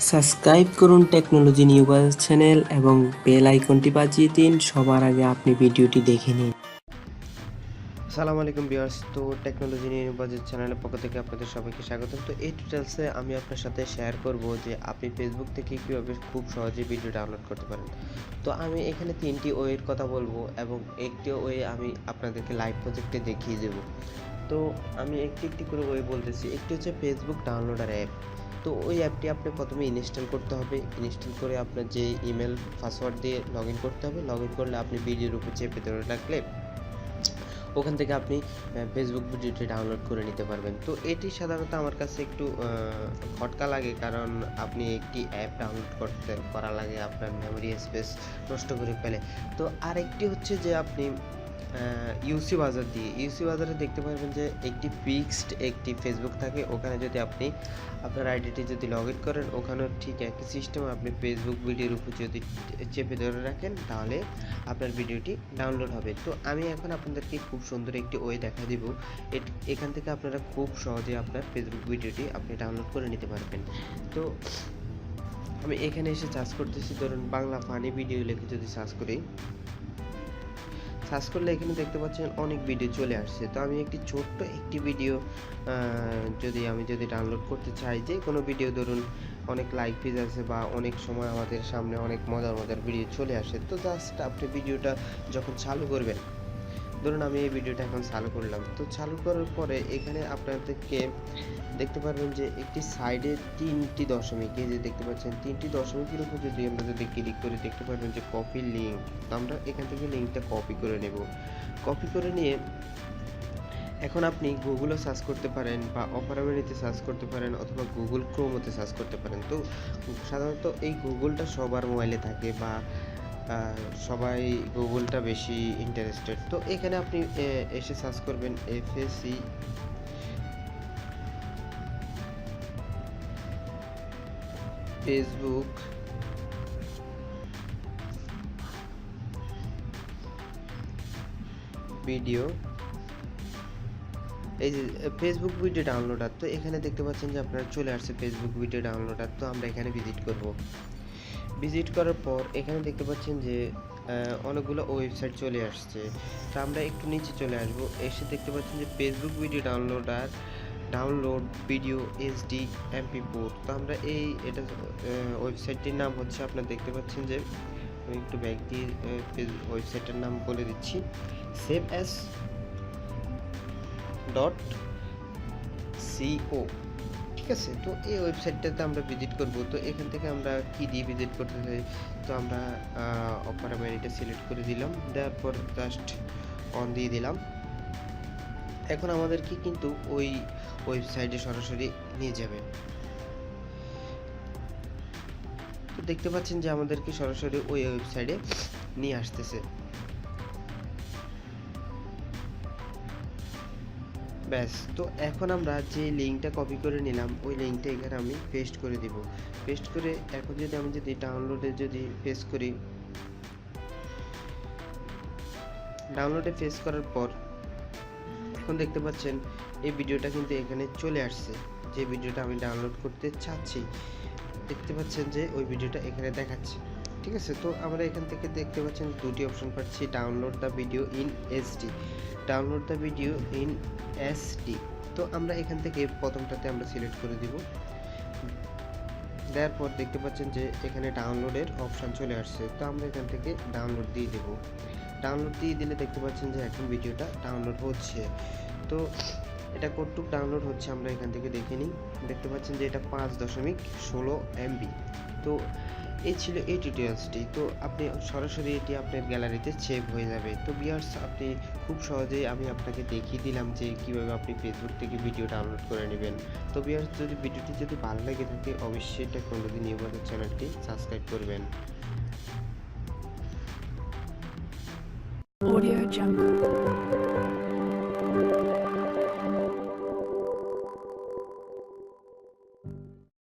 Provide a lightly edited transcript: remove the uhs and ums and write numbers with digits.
Subscribe করুন technology news channel এবং bell আইকনটি বাজিয়ে দিন সবার আগে আপনি ভিডিওটি দেখে নিন। আসসালামু আলাইকুম ভিউয়ার্স, তো টেকনোলজি নিউজ চ্যানেলের পক্ষ থেকে আপনাদের সবাইকে স্বাগতম। তো এই টিউটোরিয়ালসে আমি আপনার সাথে শেয়ার করব যে আপনি ফেসবুক থেকে কীভাবে খুব সহজে ভিডিও ডাউনলোড করতে পারেন। তো আমি এখানে তিনটি ওয়ের কথা বলবো এবং একটি ওয়ে আমি আপনাদেরকে লাইভ প্রজেক্টে দেখিয়ে দেব। তো আমি একটি একটি করে ওয়ে বলতেছি। একটি হচ্ছে ফেসবুক ডাউনলোডার অ্যাপ। তো ওই অ্যাপটি আপনি প্রথমে ইনস্টল করতে হবে। ইনস্টল করে আপনার যে ইমেল পাসওয়ার্ড দিয়ে লগ ইন করতে হবে। লগ ইন করলে আপনি ভিডিওর উপর চেপে ধরে রাখলে ওখান থেকে আপনি ফেসবুক ভিডিওটি ডাউনলোড করে নিতে পারবেন। তো এটি সাধারণত আমার কাছে একটু খটকা লাগে, কারণ আপনি একটি অ্যাপ ডাউনলোড করা লাগে, আপনার মেমোরি স্পেস নষ্ট করে ফেলে। তো আরেকটি হচ্ছে যে আপনি ইউসি বাজারে দেখতে পারবেন যে একটি ফিক্সড একটি ফেসবুক থাকে। ওখানে যদি আপনি আপনার আইডিটি যদি লগ ইন করেন, ওখানেও ঠিক একই সিস্টেম। আপনি ফেসবুক ভিডিওর উপর যদি চেপে ধরে রাখেন তাহলে আপনার ভিডিওটি ডাউনলোড হবে। তো আমি এখন আপনাদেরকে খুব সুন্দর একটি ওয়ে দেখা দিব। এখান থেকে আপনারা খুব সহজে আপনার ফেসবুক ভিডিওটি আপনি ডাউনলোড করে নিতে পারবেন। তো আমি এখানে এসে সার্চ করতেছি, ধরুন বাংলা ফানি ভিডিও লিখে যদি সার্চ করলে এখানে দেখতে পাচ্ছেন অনেক ভিডিও চলে আসছে। তো আমি একটি ছোট্ট একটি ভিডিও যদি ডাউনলোড করতে চাই, যে কোনো ভিডিও, ধরুন অনেক লাইক পেজ আছে বা অনেক সময় আমাদের সামনে অনেক মজার ভিডিও চলে আসে। তো জাস্ট আপনি ভিডিওটা যখন চালু করবেন, ধরুন আমি এই ভিডিওটা এখন চালু করলাম। তো চালু করার পরে এখানে আপনাদেরকে দেখতে পারবেন যে একটি সাইডে তিনটি দশমিক, এই যে দেখতে পাচ্ছেন তিনটি দশমিকের উপর যদি ক্লিক করে দেখতে পারবেন যে কপি লিঙ্ক। তো আমরা এখান থেকে লিঙ্কটা কপি করে নেব। কপি করে নিয়ে এখন আপনি গুগলে সার্চ করতে পারেন বা অপেরা মিনিতে সার্চ করতে পারেন অথবা গুগল ক্রোমতে সার্চ করতে পারেন। তো সাধারণত এই গুগলটা সবার মোবাইলে থাকে বা সবাই গুগলটা বেশি ইন্টারেস্টেড। তো এখানে আপনি এসে সার্চ করবেন এফএসি ফেসবুক ভিডিও, এই যে ফেসবুক ভিডিও ডাউনলোডার। তো এখানে দেখতে পাচ্ছেন যে আপনার চলে আসছে ফেসবুক ভিডিও ডাউনলোডার। তো আমরা এখানে ভিজিট করার পর এখানে দেখতে পাচ্ছেন যে অনেকগুলো ওয়েবসাইট চলে আসছে। তো আমরা একটু নিচে চলে আসব, এসে দেখতে পাচ্ছেন যে Facebook video download video HD MP4। তো আমরা এটা ওয়েবসাইটটির নাম হচ্ছে, আপনারা দেখতে পাচ্ছেন যে আমি একটু ব্যাক দিয়ে ওয়েবসাইটের নাম বলে দিচ্ছি, savas.co। ঠিক আছে, তো এই ওয়েবসাইটটাতে আমরা ভিজিট করব। তো এখান থেকে আমরা কি দিয়ে ভিজিট করতে চাই, তো আমরা অপেরা মিনিটা সিলেক্ট করে দিলাম, দেওয়ার পর জাস্ট অন দিয়ে দিলাম। এখন আমাদেরকে কিন্তু ওই ওয়েবসাইটে সরাসরি নিয়ে যাবে। তো দেখতে পাচ্ছেন যে আমাদেরকে সরাসরি ওই ওয়েবসাইটে নিয়ে আসতেছে। ব্যাস, তো এখন আমরা যে লিঙ্কটা কপি করে নিলাম ওই লিঙ্কটা এখানে আমি পেস্ট করে দিব। পেস্ট করে এখন আমি ডাউনলোডে পেস্ট করি, ডাউনলোডে পেস্ট করার পর এখন দেখতে পাচ্ছেন এই ভিডিওটা কিন্তু এখানে চলে আসছে। যে ভিডিওটা আমি ডাউনলোড করতে চাচ্ছি, দেখতে পাচ্ছেন যে ওই ভিডিওটা এখানে দেখাচ্ছে। ঠিক আছে, তো আমরা এখান থেকে দেখতে পাচ্ছেন দুটি অপশন পাচ্ছি, download the video in SD. তো আমরা এখান থেকে প্রথমটাতে আমরা সিলেক্ট করে দিব। দেওয়ার পর দেখতে পাচ্ছেন যে এখানে ডাউনলোডের অপশন চলে আসছে। তো আমরা এখান থেকে ডাউনলোড দিয়ে দেব। ডাউনলোড দিয়ে দিলে দেখতে পাচ্ছেন যে এখন ভিডিওটা ডাউনলোড হচ্ছে। তো এটা কতটুকু ডাউনলোড হচ্ছে আমরা এখান থেকে দেখে নিই। দেখতে পাচ্ছেন যে এটা 5.16 MB। তো এই ছিল এই টিউটোরিয়ালসটি। তো আপনি সরাসরি এটি আপনার গ্যালারিতে সেভ হয়ে যাবে। তো ভিউয়ার্স, আপনি খুব সহজেই আমি আপনাকে দেখিয়ে দিলাম যে কীভাবে আপনি ফেসবুক থেকে ভিডিও ডাউনলোড করে নেবেন। তো ভিউয়ার্স, ভিডিওটি যদি ভালো লেগে থাকে অবশ্যই টেকনোলজি নিউজ চ্যানেলটি সাবস্ক্রাইব করবেন। Audio Jungle।